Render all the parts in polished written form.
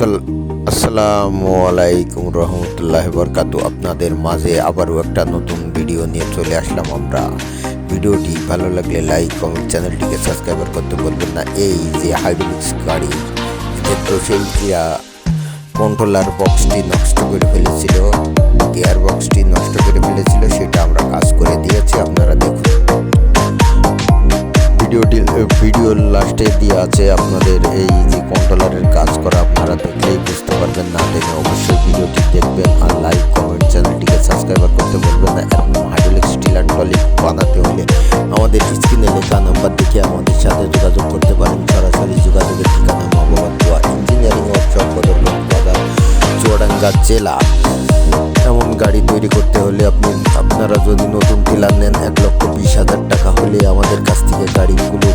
আসসালামু আলাইকুম রহমতুল্লাহি বরকাতু। আপনাদের মাঝে আবারও একটা নতুন ভিডিও নিয়ে চলে আসলাম আমরা। ভিডিওটি ভালো লাগলে লাইক, কমেন্ট, চ্যানেলটিকে সাবস্ক্রাইব করতে বলবেন না। এই যে হাইড্রোলিক্স গাড়ি, তো সেই কন্ট্রোলার বক্সটি নষ্ট করে ফেলেছিল, গিয়ার বক্সটি নষ্ট করে ফেলেছিল, সেটা আমরা কাজ করে দিয়েছি। আপনারা দেখুন, ভিডিওর লাস্টে দিয়ে আছে আপনাদের এই যে কন্ট্রোলারের কাজ করা। আপনারা দেখলেই বুঝতে পারবেন, না দেখে অবশ্যই ভিডিওটি দেখবেন আর লাইক, কমেন্ট, চ্যানেলটিকে সাবস্ক্রাইব করতে বলবেন না। এরকম হাইড্রোলিক স্টিলার ট্রলি বানাতে হলে আমাদের স্ক্রিনে লেখা নাম্বার দেখে আমাদের সাথে যোগাযোগ করতে পারেন। সরাসরি যোগাযোগের ঠিকানা মোহাম্মদ দোয়া ইঞ্জিনিয়ারিং ওয়ার্কশপ, বদরগঞ্জ বাজার, চুয়াডাঙ্গা জেলা। এমন গাড়ি তৈরি করতে হলে আপনারা যদি নতুন টিলার নেন 1,20,000 টাকা হলে আমাদের কাছ থেকে গাড়িগুলো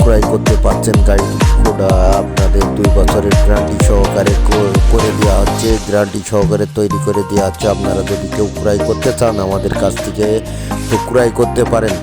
ক্রয় করতে পারছেন। গাড়িগুলো আপনাদের 2 বছরের গ্যারান্টি সহকারে করে দেওয়া হচ্ছে, গ্যারান্টি সহকারে তৈরি করে দেওয়া হচ্ছে। আপনারা যদি কেউ ক্রয় করতে চান আমাদের কাছ থেকে তো ক্রয় করতে পারেন।